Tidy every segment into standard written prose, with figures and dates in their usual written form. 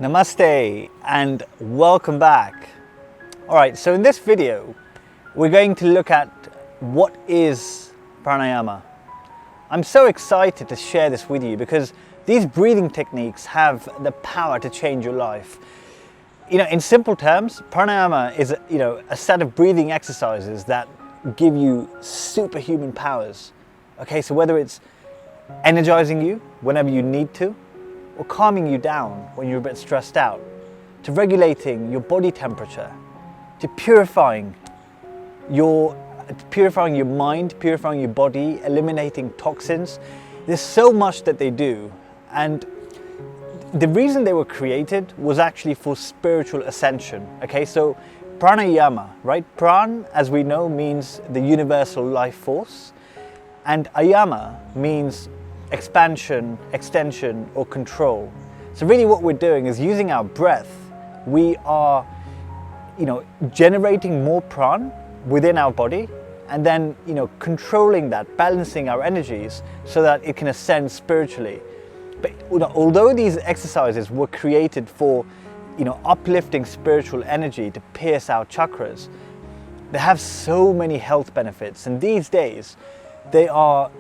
Namaste and welcome back. Alright, so in this video we're going to look at what is pranayama. I'm so excited to share this with you because these breathing techniques have the power to change your life. In simple terms, pranayama is a set of breathing exercises that give you superhuman powers. Okay, so whether it's energizing you whenever you need to, or calming you down when you're a bit stressed out, to regulating your body temperature, to purifying your mind, purifying your body, eliminating toxins. There's so much that they do, and the reason they were created was actually for spiritual ascension. Okay, so pranayama, right? Pran, as we know, means the universal life force, and ayama means expansion, extension, or control. So really what we're doing is using our breath, we are generating more pran within our body, and then controlling that, balancing our energies so that it can ascend spiritually. But although these exercises were created for uplifting spiritual energy to pierce our chakras, they have so many health benefits, and these days they are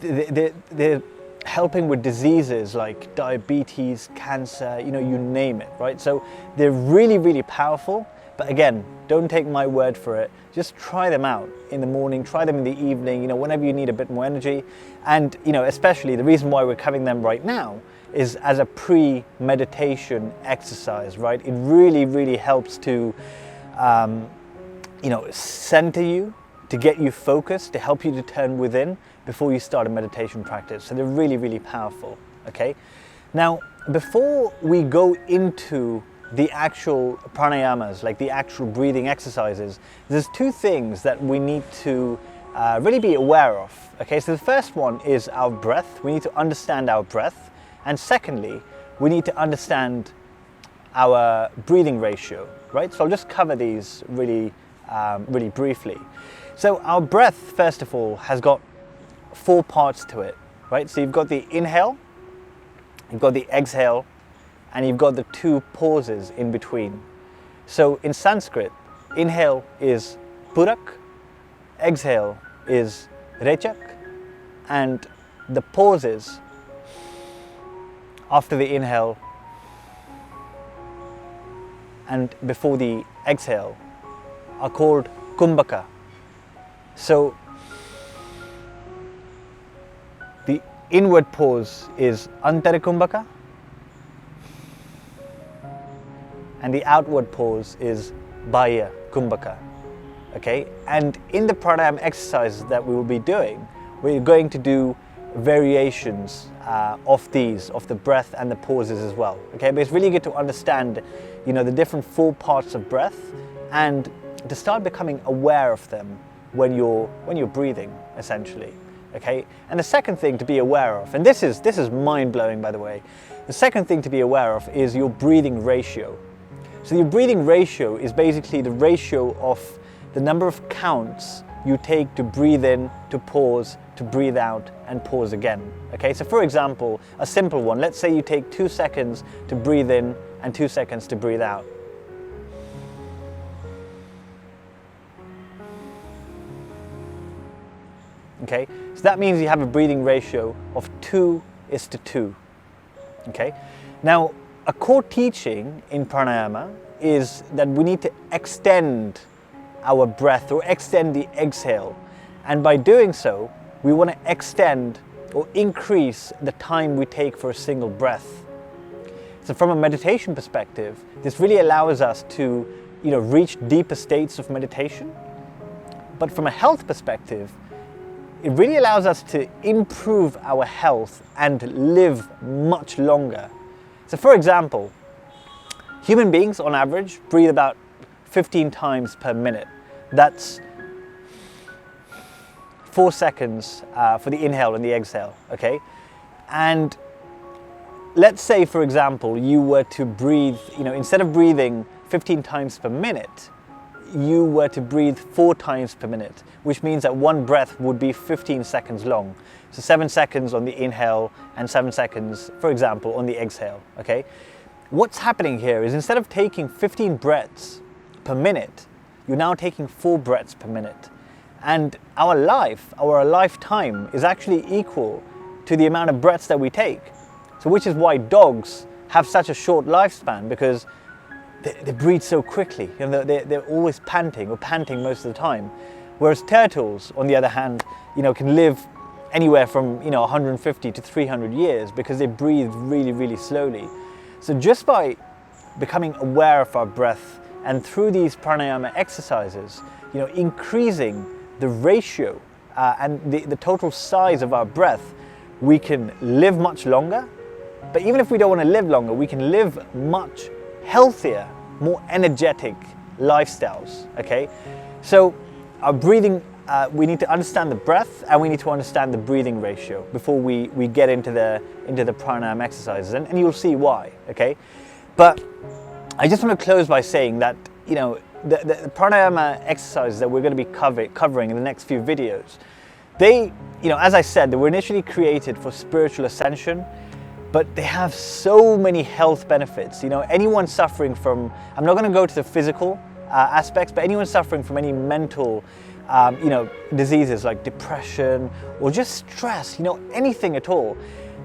they're helping with diseases like diabetes, cancer, you name it, right? So they're really, really powerful. But again, don't take my word for it. Just try them out in the morning, try them in the evening, whenever you need a bit more energy. And, especially the reason why we're covering them right now is as a pre-meditation exercise, right? It really, really helps to, center you, to get you focused, to help you to turn within before you start a meditation practice. So they're really, really powerful, okay? Now, before we go into the actual pranayamas, like the actual breathing exercises, there's two things that we need to really be aware of, okay? So the first one is our breath. We need to understand our breath. And secondly, we need to understand our breathing ratio, right? So I'll just cover these really briefly. So our breath, first of all, has got 4 parts to it, right? So you've got the inhale, you've got the exhale, and you've got the 2 pauses in between. So in Sanskrit, inhale is purak, exhale is rechak, and the pauses after the inhale and before the exhale are called kumbhaka. So the inward pause is antarikumbhaka, and the outward pause is bahya kumbhaka. Okay, and in the pranayama exercises that we will be doing, we're going to do variations of the breath and the pauses as well. Okay, but it's really good to understand the different 4 parts of breath and to start becoming aware of them when you're breathing, essentially. Okay, and the second thing to be aware of, and this is mind-blowing, by the way, the second thing to be aware of is your breathing ratio. So your breathing ratio is basically the ratio of the number of counts you take to breathe in, to pause, to breathe out, and pause again. Okay, so for example, a simple one, let's say you take 2 seconds to breathe in and 2 seconds to breathe out. Okay, so that means you have a breathing ratio of 2:2. Okay, now a core teaching in pranayama is that we need to extend our breath or extend the exhale, and by doing so we want to extend or increase the time we take for a single breath. So from a meditation perspective, this really allows us to reach deeper states of meditation, but from a health perspective, it really allows us to improve our health and live much longer. So for example, human beings on average breathe about 15 times per minute. That's 4 seconds for the inhale and the exhale, okay? And let's say, for example, you were to breathe, instead of breathing 15 times per minute, you were to breathe 4 times per minute, which means that one breath would be 15 seconds long. So 7 seconds on the inhale and 7 seconds, for example, on the exhale, okay? what's happening here is instead of taking 15 breaths per minute, you're now taking 4 breaths per minute. And our life, our lifetime is actually equal to the amount of breaths that we take. So which is why dogs have such a short lifespan, because they breathe so quickly. You know, they're always panting most of the time. Whereas turtles, on the other hand, you know, can live anywhere from 150 to 300 years because they breathe really, really slowly. So just by becoming aware of our breath and through these pranayama exercises, increasing the ratio and the total size of our breath, we can live much longer. But even if we don't want to live longer, we can live much healthier, more energetic lifestyles, okay? So our breathing, we need to understand the breath and we need to understand the breathing ratio before we get into the pranayama exercises, and you'll see why, okay? But I just want to close by saying that, the pranayama exercises that we're going to be covering in the next few videos, they, as I said, they were initially created for spiritual ascension, but they have so many health benefits. Anyone suffering from, I'm not going to go to the physical aspects, but anyone suffering from any mental, diseases like depression or just stress, anything at all,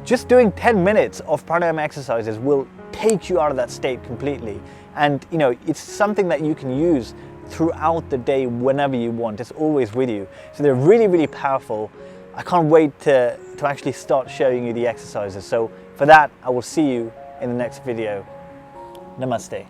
just doing 10 minutes of pranayama exercises will take you out of that state completely. And it's something that you can use throughout the day whenever you want. It's always with you. So they're really, really powerful. I can't wait to actually start showing you the exercises. So for that, I will see you in the next video. Namaste.